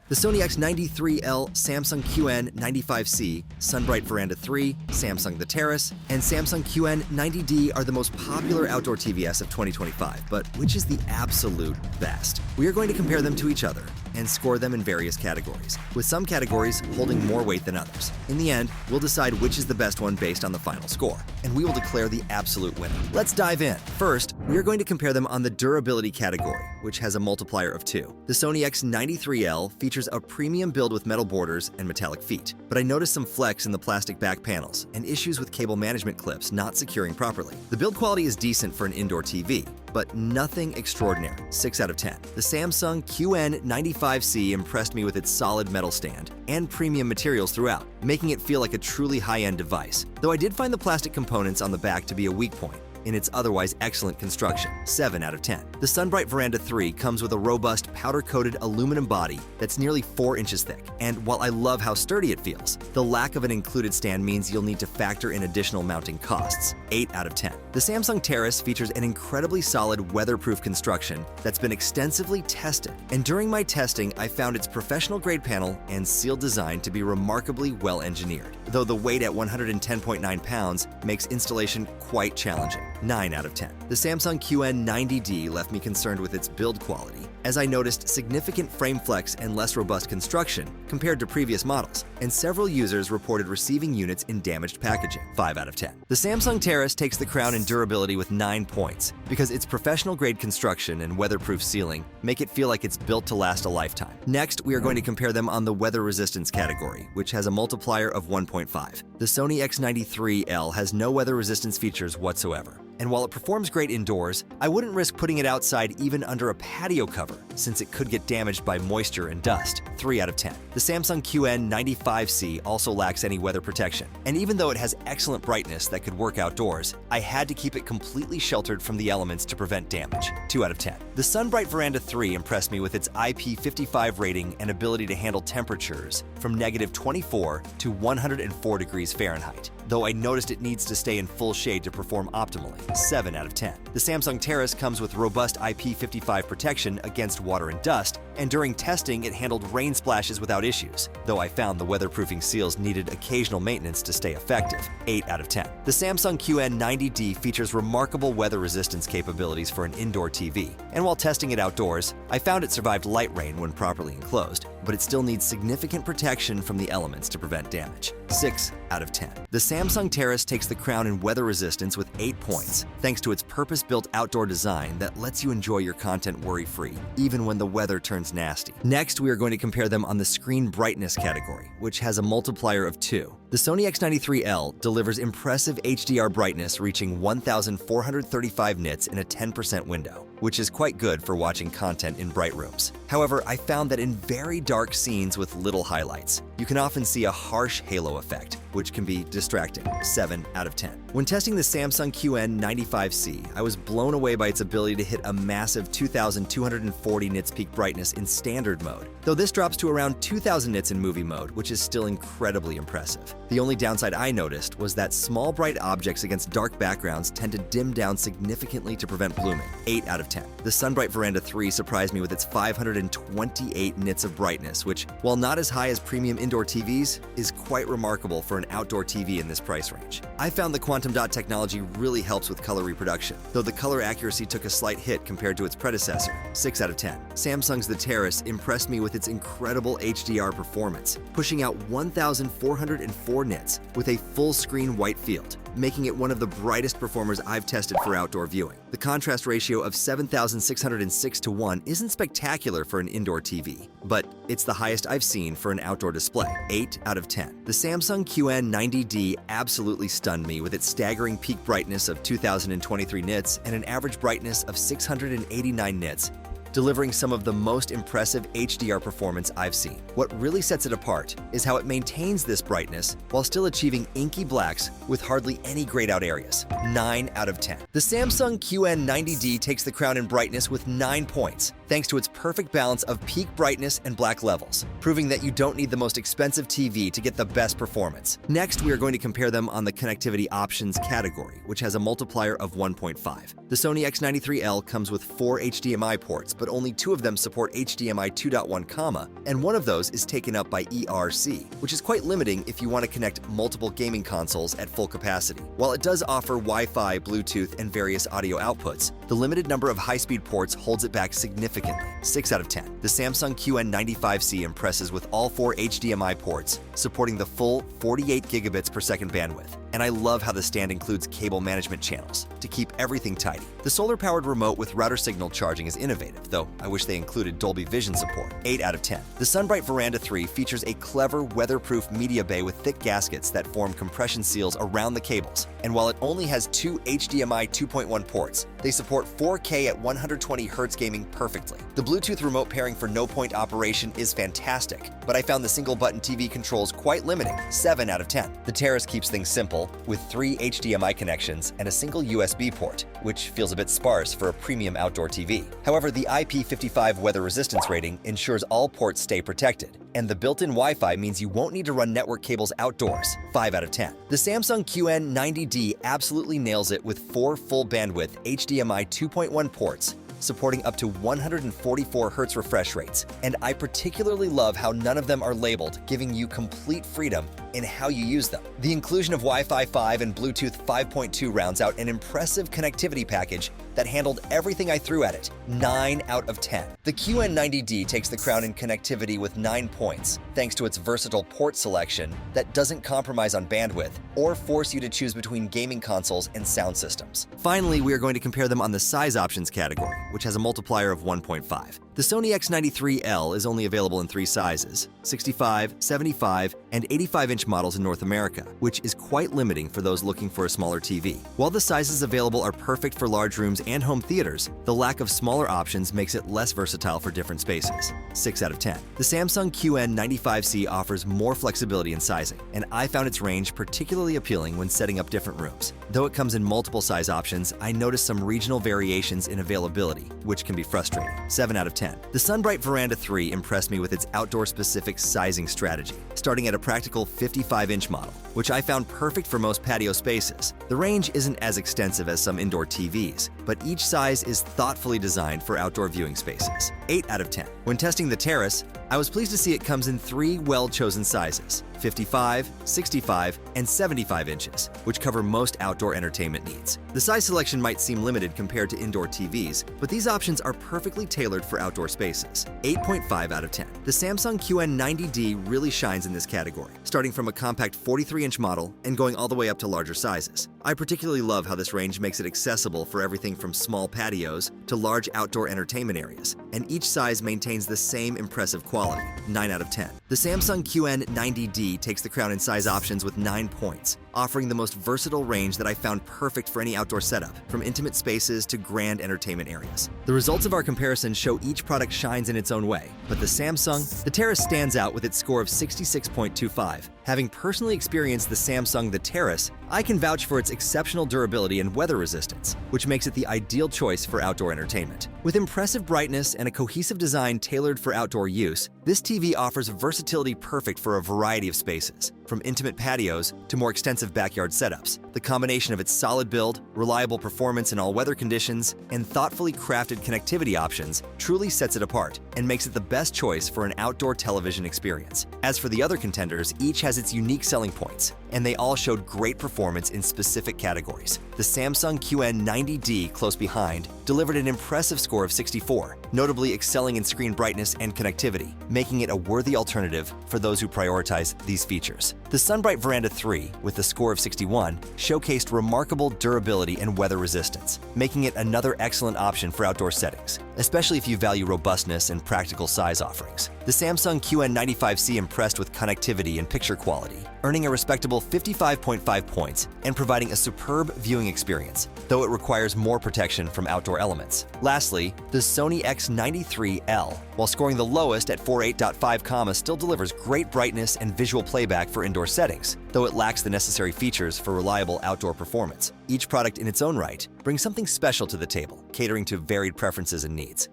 The Sony X93L, Samsung QN95C, SunBrite Veranda 3, Samsung the Terrace, and Samsung QN90D are the most popular outdoor TVS of 2025, but which is the absolute best? We are going to compare them to each other and score them in various categories, with some categories holding more weight than others. In the end, we'll decide which is the best one based on the final score, and we will declare the absolute winner. Let's dive in. First, we are going to compare them on the durability category, which has a multiplier of 2. The Sony X93L features a premium build with metal borders and metallic feet, but I noticed some flex in the plastic back panels and issues with cable management clips not securing properly. The build quality is decent for an indoor TV, but nothing extraordinary, 6 out of 10. The Samsung QN95C impressed me with its solid metal stand and premium materials throughout, making it feel like a truly high-end device, though I did find the plastic components on the back to be a weak point in its otherwise excellent construction, 7 out of 10. The SunBrite Veranda 3 comes with a robust powder-coated aluminum body that's nearly 4 inches thick, and while I love how sturdy it feels, the lack of an included stand means you'll need to factor in additional mounting costs, 8 out of 10. The Samsung Terrace features an incredibly solid weatherproof construction that's been extensively tested, and during my testing, I found its professional-grade panel and sealed design to be remarkably well-engineered, though the weight at 110.9 pounds makes installation quite challenging, 9 out of 10. The Samsung QN90D left me concerned with its build quality, as I noticed significant frame flex and less robust construction compared to previous models, and several users reported receiving units in damaged packaging, 5 out of 10. The Samsung Terrace takes the crown in durability with 9 points, because its professional-grade construction and weatherproof sealing make it feel like it's built to last a lifetime. Next, we are going to compare them on the weather resistance category, which has a multiplier of 1.5. The Sony X93L has no weather resistance features whatsoever, and while it performs great indoors, I wouldn't risk putting it outside even under a patio cover, since it could get damaged by moisture and dust, 3 out of 10. The Samsung QN95C also lacks any weather protection, and even though it has excellent brightness that could work outdoors, I had to keep it completely sheltered from the elements to prevent damage, 2 out of 10. The SunBrite Veranda 3 impressed me with its IP55 rating and ability to handle temperatures from -24 to 104 degrees Fahrenheit, though I noticed it needs to stay in full shade to perform optimally, 7 out of 10. The Samsung Terrace comes with robust IP55 protection against water and dust, and during testing it handled rain splashes without issues, though I found the weatherproofing seals needed occasional maintenance to stay effective, 8 out of 10. The Samsung QN90D features remarkable weather resistance capabilities for an indoor TV, and while testing it outdoors, I found it survived light rain when properly enclosed, but it still needs significant protection from the elements to prevent damage, 6 out of 10. The Samsung Terrace takes the crown in weather resistance with 8 points, thanks to its purpose-built outdoor design that lets you enjoy your content worry-free, even when the weather turns nasty. Next, we are going to compare them on the screen brightness category, which has a multiplier of 2. The Sony X93L delivers impressive HDR brightness reaching 1,435 nits in a 10% window, which is quite good for watching content in bright rooms. However, I found that in very dark scenes with little highlights, you can often see a harsh halo effect, which can be distracting, 7 out of 10. When testing the Samsung QN95C, I was blown away by its ability to hit a massive 2,240 nits peak brightness in standard mode, though this drops to around 2,000 nits in movie mode, which is still incredibly impressive. The only downside I noticed was that small bright objects against dark backgrounds tend to dim down significantly to prevent blooming, 8 out of 10. The SunBrite Veranda 3 surprised me with its 528 nits of brightness, which, while not as high as premium indoor TVs, is quite remarkable for an outdoor TV in this price range. I found the quantum dot technology really helps with color reproduction, though the color accuracy took a slight hit compared to its predecessor, 6 out of 10. Samsung's The Terrace impressed me with its incredible HDR performance, pushing out 1,404 nits with a full-screen white field, making it one of the brightest performers I've tested for outdoor viewing. The contrast ratio of 7,606 to 1 isn't spectacular for an indoor TV, but it's the highest I've seen for an outdoor display, 8 out of 10. The Samsung QN90D absolutely stunned me with its staggering peak brightness of 2,023 nits and an average brightness of 689 nits, delivering some of the most impressive HDR performance I've seen. What really sets it apart is how it maintains this brightness while still achieving inky blacks with hardly any grayed out areas, 9 out of 10. The Samsung QN90D takes the crown in brightness with 9 points, thanks to its perfect balance of peak brightness and black levels, proving that you don't need the most expensive TV to get the best performance. Next, we are going to compare them on the connectivity options category, which has a multiplier of 1.5. The Sony X93L comes with 4 HDMI ports, but but only 2 of them support HDMI 2.1, and one of those is taken up by ERC, which is quite limiting if you want to connect multiple gaming consoles at full capacity. While it does offer Wi-Fi, Bluetooth, and various audio outputs, the limited number of high-speed ports holds it back significantly, 6 out of 10. The Samsung QN95C impresses with all 4 HDMI ports, supporting the full 48 gigabits per second bandwidth. And I love how the stand includes cable management channels to keep everything tidy. The solar-powered remote with router signal charging is innovative, though I wish they included Dolby Vision support, 8 out of 10. The SunBrite Veranda 3 features a clever weatherproof media bay with thick gaskets that form compression seals around the cables. And while it only has 2 HDMI 2.1 ports, they support 4K at 120 Hz gaming perfectly. The Bluetooth remote pairing for no-point operation is fantastic, but I found the single-button TV controls quite limiting, 7 out of 10. The Terrace keeps things simple, with 3 HDMI connections and a single USB port, which feels a bit sparse for a premium outdoor TV. However, the IP55 weather resistance rating ensures all ports stay protected, and the built-in Wi-Fi means you won't need to run network cables outdoors, 5 out of 10. The Samsung QN90D absolutely nails it with 4 full bandwidth HDMI 2.1 ports, supporting up to 144 Hz refresh rates, and I particularly love how none of them are labeled, giving you complete freedom in how you use them. The inclusion of Wi-Fi 5 and Bluetooth 5.2 rounds out an impressive connectivity package that handled everything I threw at it, 9 out of 10. The QN90D takes the crown in connectivity with 9 points, thanks to its versatile port selection that doesn't compromise on bandwidth or force you to choose between gaming consoles and sound systems. Finally, we are going to compare them on the size options category, which has a multiplier of 1.5. The Sony X93L is only available in 3 sizes, 65, 75, and 85-inch models in North America, which is quite limiting for those looking for a smaller TV. While the sizes available are perfect for large rooms and home theaters, the lack of smaller options makes it less versatile for different spaces, 6 out of 10. The Samsung QN95C offers more flexibility in sizing, and I found its range particularly appealing when setting up different rooms. Though it comes in multiple size options, I noticed some regional variations in availability, which can be frustrating, 7 out of 10. The SunBrite Veranda 3 impressed me with its outdoor-specific sizing strategy, starting at a practical 55-inch model, which I found perfect for most patio spaces. The range isn't as extensive as some indoor TVs, but each size is thoughtfully designed for outdoor viewing spaces, 8 out of 10. When testing the Terrace, I was pleased to see it comes in 3 well-chosen sizes, 55, 65, and 75 inches, which cover most outdoor entertainment needs. The size selection might seem limited compared to indoor TVs, but these options are perfectly tailored for outdoor spaces, 8.5 out of 10. The Samsung QN90D really shines in this category, starting from a compact 43-inch model and going all the way up to larger sizes. I particularly love how this range makes it accessible for everything from small patios to large outdoor entertainment areas, and each size maintains the same impressive quality, 9 out of 10. The Samsung QN90D takes the crown in size options with 9 points, offering the most versatile range that I found perfect for any outdoor setup, from intimate spaces to grand entertainment areas. The results of our comparison show each product shines in its own way, but the Terrace stands out with its score of 66.25. Having personally experienced the Samsung Terrace, I can vouch for its exceptional durability and weather resistance, which makes it the ideal choice for outdoor entertainment. With impressive brightness and a cohesive design tailored for outdoor use, this TV offers versatility perfect for a variety of spaces, from intimate patios to more extensive backyard setups. The combination of its solid build, reliable performance in all weather conditions, and thoughtfully crafted connectivity options truly sets it apart and makes it the best choice for an outdoor television experience. As for the other contenders, each has its unique selling points, and they all showed great performance in specific categories. The Samsung QN90D, close behind, delivered an impressive score of 64, notably excelling in screen brightness and connectivity, making it a worthy alternative for those who prioritize these features. The SunBrite Veranda 3, with a score of 61, showcased remarkable durability and weather resistance, making it another excellent option for outdoor settings, especially if you value robustness and practical size offerings. The Samsung QN95C impressed with connectivity and picture quality, earning a respectable 55.5 points and providing a superb viewing experience, though it requires more protection from outdoor elements. Lastly, the Sony X93L, while scoring the lowest at 48.5, still delivers great brightness and visual playback for indoor settings, though it lacks the necessary features for reliable outdoor performance. Each product in its own right brings something special to the table, catering to varied preferences and needs.